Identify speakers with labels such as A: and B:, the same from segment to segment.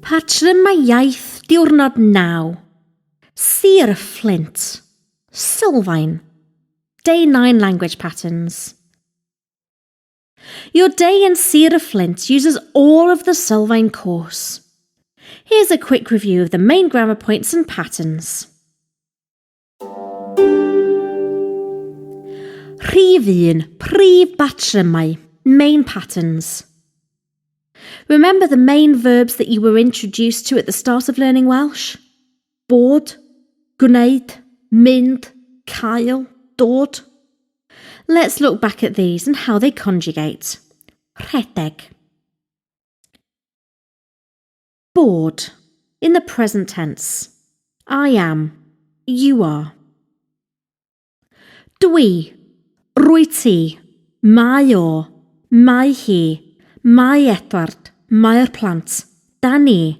A: Patrymau Iaith diwrnod 9. Sir of Flint. Sylfaen. Day 9 language patterns. Your day in Sir of Flint uses all of the Sylfaen course. Here's a quick review of the main grammar points and patterns. Rhif 1. Prif Patrymau. Main patterns. Remember the main verbs that you were introduced to at the start of learning Welsh? Bod, gwneud, mynd, cael, dod. Let's look back at these and how they conjugate. Rhedeg. Bod, in the present tense. I am, you are. Dwi, rwy ti, mae o, mae hi, mae Edward, mae'r plant, da ni,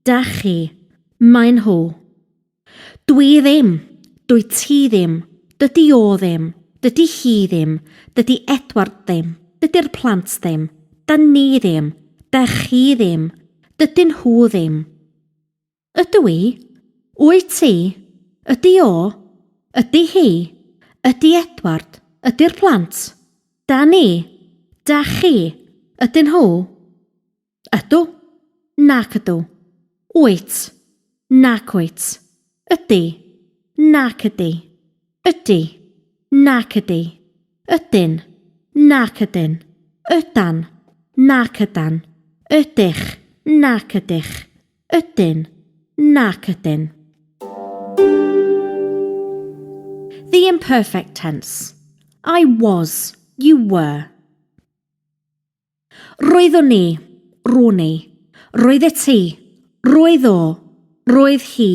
A: da chi, mae nhw. Dwi ddim, dwi ti ddim, dydy o ddim, dydy hi ddim, dydy Edward ddim, dydy'r plant ddim, da ni ddim, da chi ddim, dydyn nhw ddim. Ydw i, wyt ti, ydy o, ydy hi, ydy Edward, ydy'r plant, da ni, da chi, ydyn nhw? Ydw, nac ydw. Wyt, nac wyt. Ydy, nac ydy. Ydy, nac ydy. Ydyn, nac ydyn. Ydan, nac ydan. Ydych, nac ydych. Ydyn, nac ydyn. The imperfect tense. I was, you were. Roeddwn ni, rô ni. Roedd y ti, roedd o, roedd hi,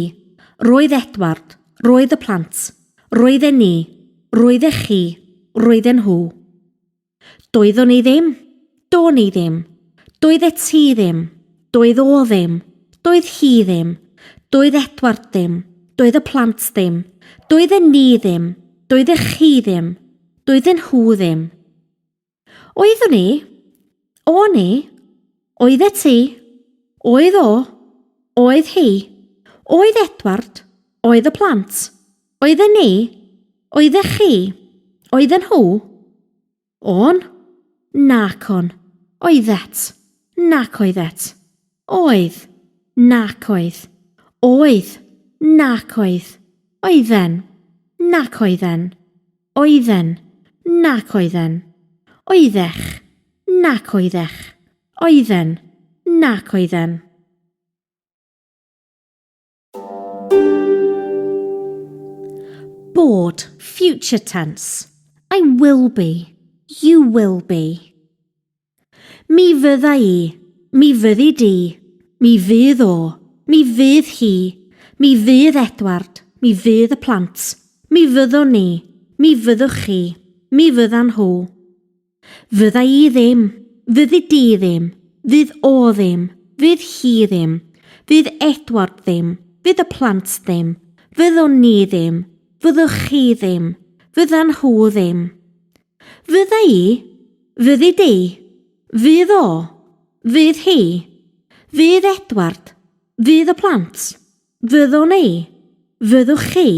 A: roedd Edward, roedd y plant, roedd ni, roedd chi, roedd nhw. Doeddwn ni ddim, do ni ddim, doedd y ti ddim, doedd o ddim, doedd hi ddim, doedd Edward ddim, doedd y plant ddim, doedd ni ddim, doedd chi ddim, doedd nhw ddim. Oeddwn ni, o ni, oedd y ti, oedd o, oedd hi, oedd Edward, oedd y plant, oedd ni, oedd chi, oedd nhw. On, nac on, oeddet, nac oeddet, oedd, nac oedd, oedd, nac oedd, oedden, nac oedden, oedden, nac oedden, oeddech, nac oeddech, oedden, nac oedden. Bod, future tense. I will be, you will be. Mi fydda I, mi fyddi di, mi fydd o, mi fydd hi, mi fydd Edward, mi fydd y plant, mi fyddwn ni, mi fyddwch chi, mi fyddan nhw. Fydda I ddim, fyddi di ddim, fydd o ddim, fydd hi ddim, fydd Edward ddim, fydd y plant ddim, fyddwn ni ddim, fyddwch chi ddim, fyddan nhw ddim. Fydda I, fyddi di, fydd o, fydd hi, fydd Edward, fydd y plant, fyddwn ni, fyddwch chi,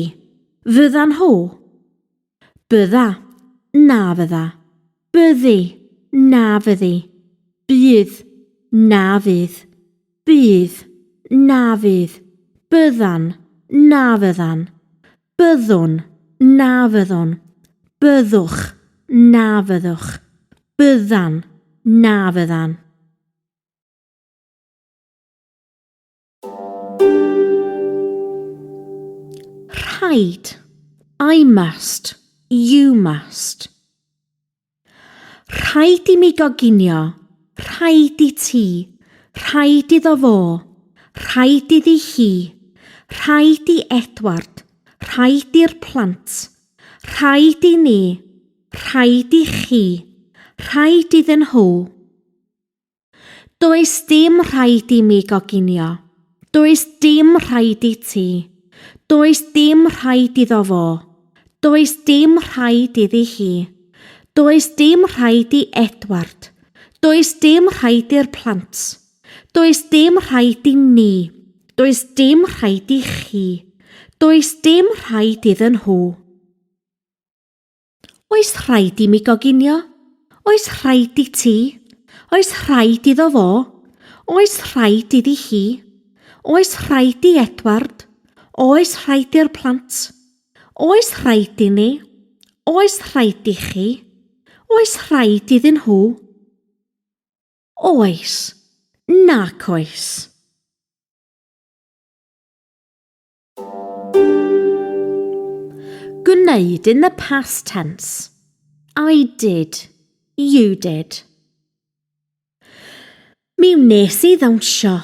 A: fyddan nhw. Bydda, na fydda. Byddi, na fyddi. Bydd, na fydd. Bydd, na fydd. Byddan, na fyddan. Byddwn, na fyddwn. Byddwch, na fyddwch. Byddan, na fyddan. Rhaid, I must, you must. Rhaid I mi goginio, rhaid I ti, rhaid iddo fo, rhaid iddi hi, Rhaid i Edward, rhaid i'r plant, rhaid i ni, rhaid i chi, rhaid iddyn nhw. Does dim rhaid i mi goginio, does dim rhaid i ti, does dim rhaid iddo fo, does dim rhaid iddi hi, does dim rhaid i Edward, does dim rhaid i'r plant, does dim rhaid i ni, does dim rhaid i chi, does dim rhaid iddyn nhw. Oes rhaid i mi goginio? Oes rhaid i ti? Oes rhaid iddo fo? Oes rhaid iddi hi? Oes rhaid i Edward? Oes rhaid i'r plant? Oes rhaid i ni? Oes rhaid i chi? Oes rhaid iddyn nhw? Oes, nac oes. Gwneud in the past tense. I did. You did. Mi wnes i ddawnsio.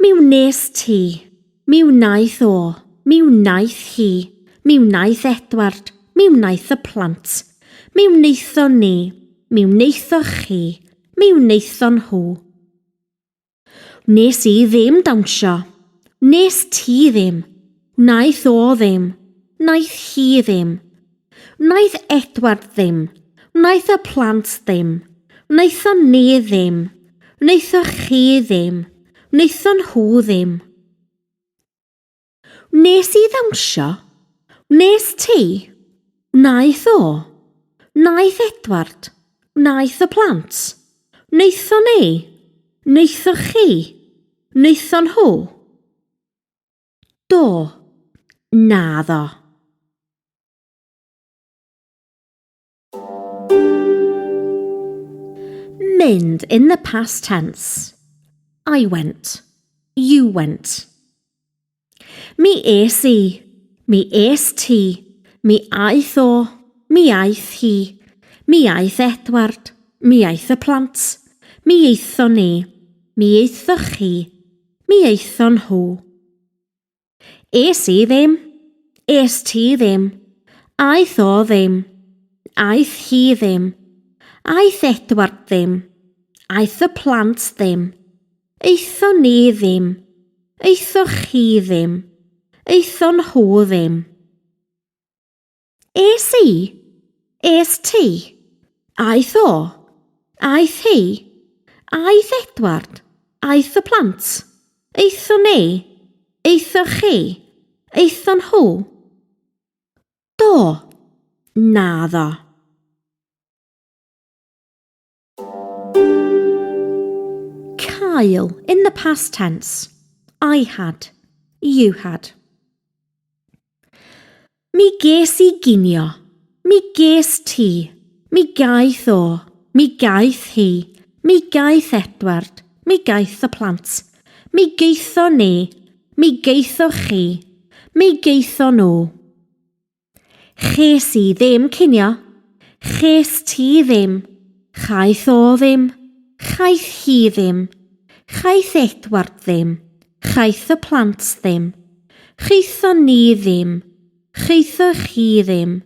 A: Mi wnes ti. Mi wnaeth o. Mi wnaeth hi. Mi wnaeth Edward. Mi wnaeth y plant. Mi wnaetho ni. Mi wnaetho chi. Mi wnaethon nhw. Wnes i ddim dawnsio. Wnes ti ddim. Wnaeth o ddim. Wnaeth hi ddim. Wnaeth Edward ddim. Wnaeth y plant ddim. Wnaethon ni ddim. Wnaethoch chi ddim. Wnaethon nhw ddim. Wnes i ddawnsio. Wnes ti. Wnaeth o. Wnaeth Edward. Wnaeth y plant. Wnaethon ni. Wnaethoch chi. Wnaethon nhw. Do. Naddo. Mynd in the past tense. I went. You went. Mi es I. Mi es ti. Mi aeth o. Mi aeth hi. Mi aeth Edward. Mi aeth y plant. Mi eithon ni. Mi eithoch chi. Mi eithon nhw. Es I ddim. Es ti ddim. Aeth o ddim. Aeth hi ddim. Aeth Edward ddim. Aeth y plant ddim. Eithon ni ddim. Eithoch chi ddim. Eithon nhw ddim. Es I. Es ti. Aeth o. Aeth hi. Aeth Edward. Aeth y plant. Eithon ni. Eithoch chi. Eithon nhw. Do. Naddo. Cael in the past tense. I had. You had. Mi ges I ginio. Mi ges ti. Mi gaeth o. Mi gaeth hi. Mi gaeth Edward. Mi gaeth y plant. Mi geitho ni. Mi geithoch chi. Mi geitho nhw. Ches I ddim cinio. Ches ti ddim. Chaeth o ddim. Chaeth hi ddim. Chaeth Edward ddim. Chaeth y plant ddim. Chaethon ni ddim. Chaethoch chi ddim.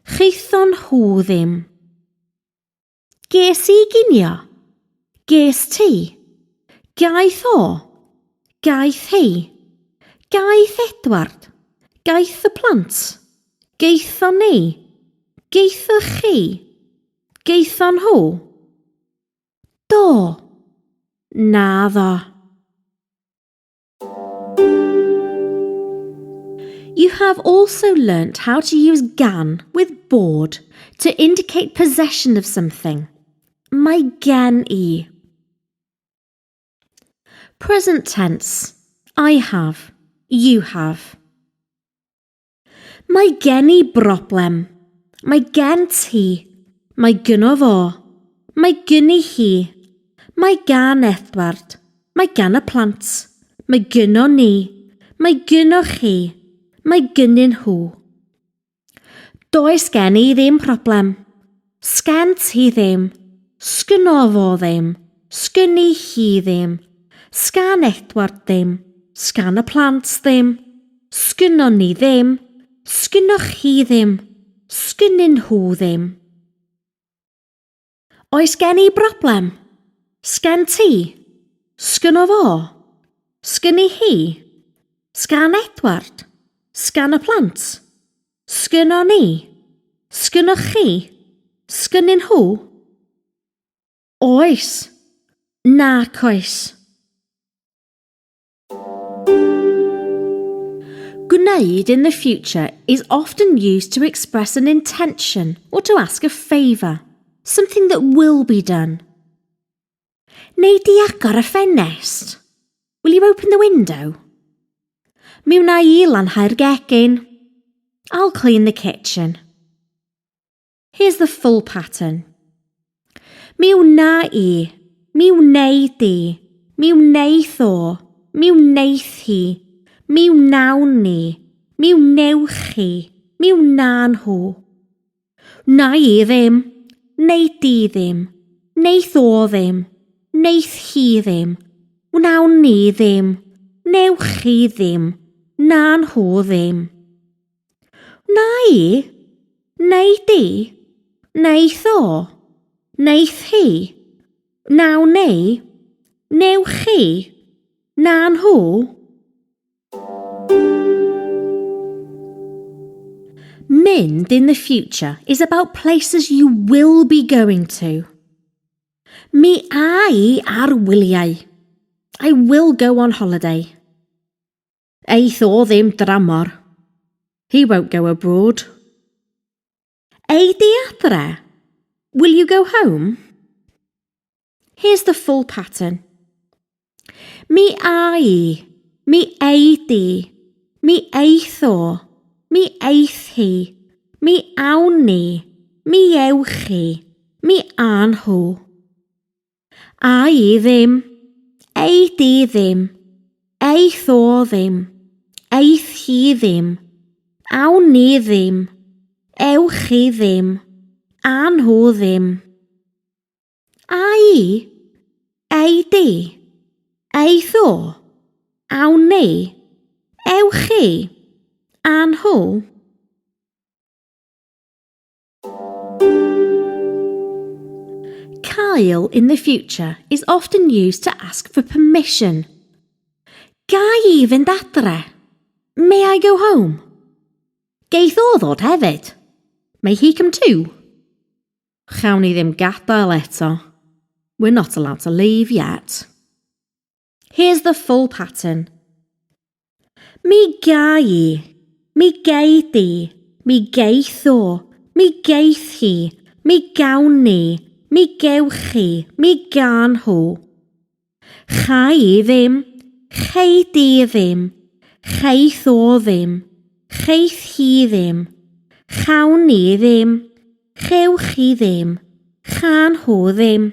A: Chaethon nhw ddim. Ges I ginio. Ges ti. Gaeth o. Gaeth hi. Gaeth Edward. Gaeth y plant. Geithon ni. Geithoch chi. Geithon nhw. Do. Naddo. You have also learnt how to use gan with board to indicate possession of something. Mae gen I. Present tense. I have. You have. Mae gen I broblem. Mae gen ti. Mae gynno fo. Mae gen I hi. Mae gan Edward. Mae gan y plant. Mae gynno ni. Mae gynno chi. Mae gynnyn nhw. Does gen I ddim problem. Sgen ti ddim. Sgynno fo ddim. Sgynni hi ddim. Sgan Edward ddim. Sgan y plant ddim. Sgynnon ni ddim, sgynnoch chi ddim, sgynnyn nhw ddim. Oes gen i broblem? Sgen ti? Sgynno fo? Sgynni hi? Sgan Edward? Sgan y plant? Sgynno ni? Sgynnoch chi? Sgynnyn nhw? Oes. Nac oes. Gwneud in the future is often used to express an intention or to ask a favour, something that will be done. Neu di agor y ffenest? Will you open the window? Mi wna I lanhau'r gegin. I'll clean the kitchen. Here's the full pattern. Mi wna I, mi wneud I, mi wneith o, mi wneith hi, mi wnawn ni, mi wnewch chi, mi wna'n nhw. Wna I ddim, wneud di ddim, wneith o ddim, wneith hi ddim, wnawn ni ddim, wnewch chi ddim, wna'n nhw ddim. Wna I, wneud di, wneith o, wneith hi, wnawn ni, wnewch chi, wna'n nhw. Mynd in the future is about places you will be going to. Mi a I ar wyliau. I will go on holiday. Eith o ddim dramor. He won't go abroad. Ei di adre? Will you go home? Here's the full pattern. Mi a I, mi ei di, mi eith o, mi eith hi, mi awn ni, mi ewch chi, mi a'n nhw. A I ddim, ei di ddim, eith o ddim, eith hi ddim, awn ni ddim, ewch chi ddim, a'n nhw ddim. A I, ei di, eith o, awn ni, ewch chi, a'n nhw. Cael in the future is often used to ask for permission. Ga I fynd adre? May I go home? Geith o ddod hefyd? May he come too? Chawn ni ddim gadael eto. We're not allowed to leave yet. Here's the full pattern. Mi ga I, mi gei di, mi geith o, mi geith hi, mi gawn ni, mi gewch chi, mi ga'n nhw. Cha I ddim, chei di ddim, cheith o ddim, cheith hi ddim, chawn ni ddim, chewch chi ddim, cha'n nhw ddim.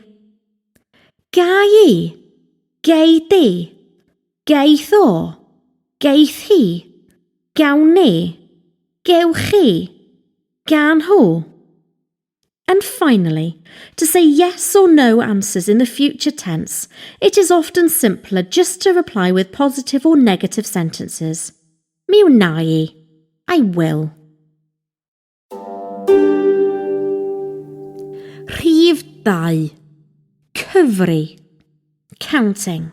A: Ga I, gei di, geith o, geith hi, gawn ni, gewch chi, ga'n nhw. And finally, to say yes or no answers in the future tense, it is often simpler just to reply with positive or negative sentences. Mi wna I will. Rhif 2. Cyfri. Counting.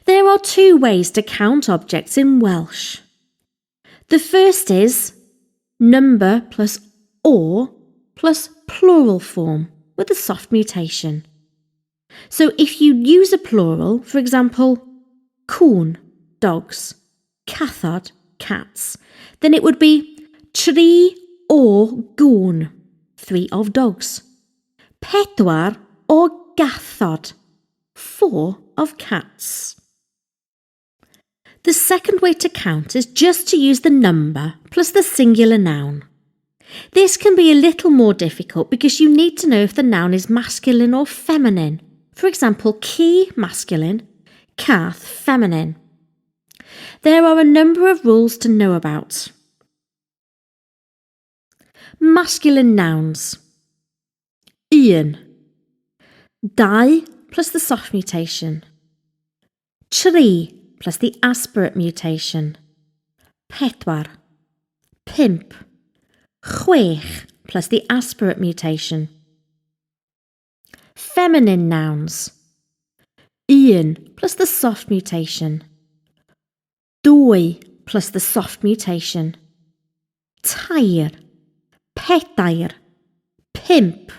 A: There are two ways to count objects in Welsh. The first is number plus or plus plural form with a soft mutation. So if you use a plural, for example, cŵn, dogs, cathod, cats, then it would be tri o gŵn, 3 of dogs, pedwar o gathod, 4 of cats. The second way to count is just to use the number plus the singular noun. This can be a little more difficult because you need to know if the noun is masculine or feminine. For example, ci masculine, cath feminine. There are a number of rules to know about. Masculine nouns. Un. 2 plus the soft mutation. Tri plus the aspirate mutation. Pedwar. Pimp. Chwech plus the aspirate mutation. Feminine nouns. Un plus the soft mutation. Dwy plus the soft mutation. Tair. Pedair. Pimp.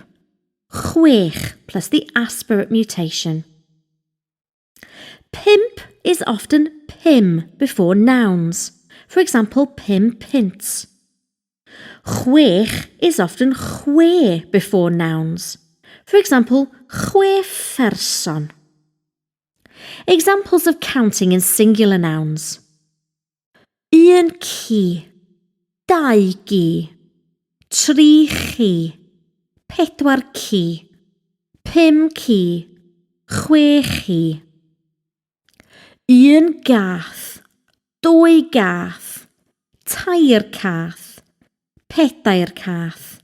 A: Chwech plus the aspirate mutation. Pimp is often pim before nouns. For example, pim pints. Chwech is often chwe before nouns. For example, chwe pherson. Examples of counting in singular nouns. Un ci, dau gi, tri chi, pedwar ci, pum ci, chwe chi. Un gath, dwy gath, tair cath, pedair cath,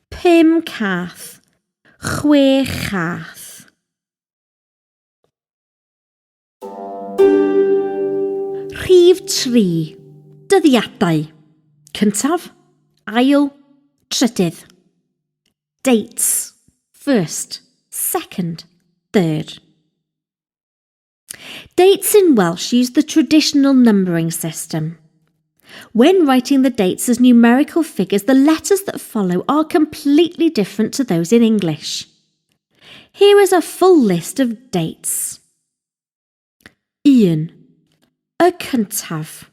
A: pum cath, chwe chath. Rhif 3. Dyddiadau. Cyntaf, ail, trydydd. Dates. First, second, third. Dates in Welsh use the traditional numbering system. When writing the dates as numerical figures, the letters that follow are completely different to those in English. Here is a full list of dates. Un. Y cyntaf.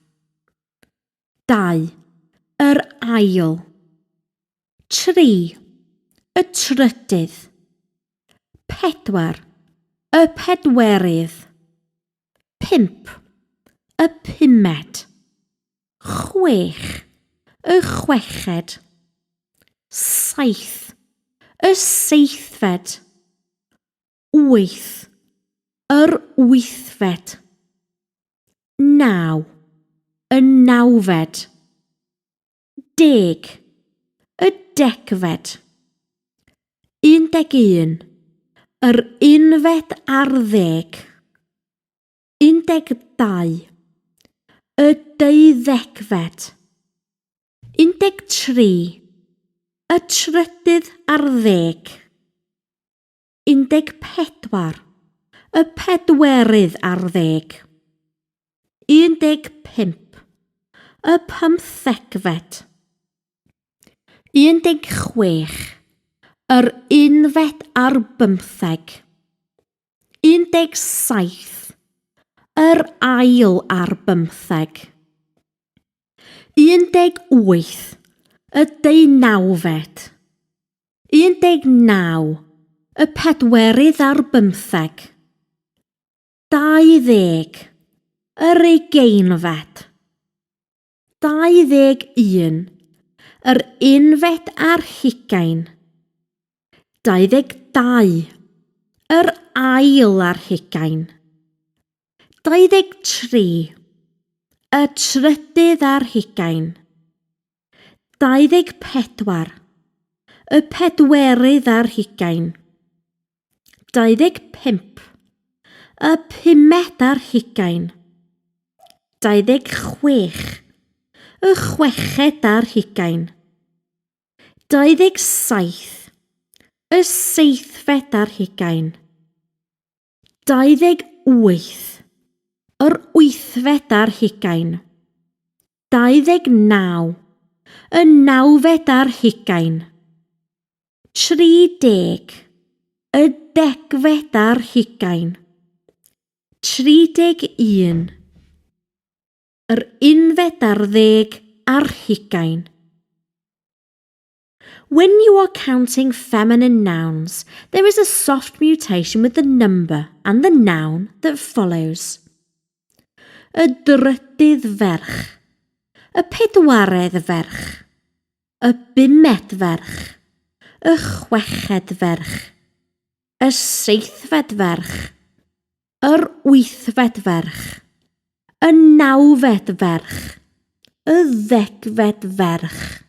A: Dau. Yr ail. Tri. Y trydydd. Pedwar. Y pedwerydd. Pump. Y pumed. Chwech. Y chweched. Saith. Y seithfed. Wyth. Yr wythfed. Naw. Y nawfed. Deg. Y decfed. 11. Yr unfed ar ddeg. 12. Y deuddegfed. 13. Y trydydd ar ddeg. 14. Y pedwerydd ar ddeg. 15. Y pymthegfed. 16. Yr unfed ar bymtheg. 17. Yr ail ar bymtheg. 18. Y deunawfed. 19. Y pedwerydd ar bymtheg. 20. Yr ugeinfed. 21. Yr unfed ar hugain. 22. Yr ail ar hugain. 23. Y trydydd ar hugain. 24. Y pedwerydd ar hugain. 25. Y pumed ar hugain. 26. Y chweched ar hugain. 27. Y seithfed ar hugain. 28. Yr wythfed ar hugain. 29. Y nawfed ar hugain. 30. Y degfed ar hugain. 31. Yr unfed ar ddeg ar hugain. When you are counting feminine nouns, there is a soft mutation with the number and the noun that follows. Y drydydd ferch. Y pedwaredd ferch. Y bumed ferch. Y chweched ferch. Y seithfed ferch. Yr wythfed ferch. Y nawfed ferch. Y ddegfed ferch.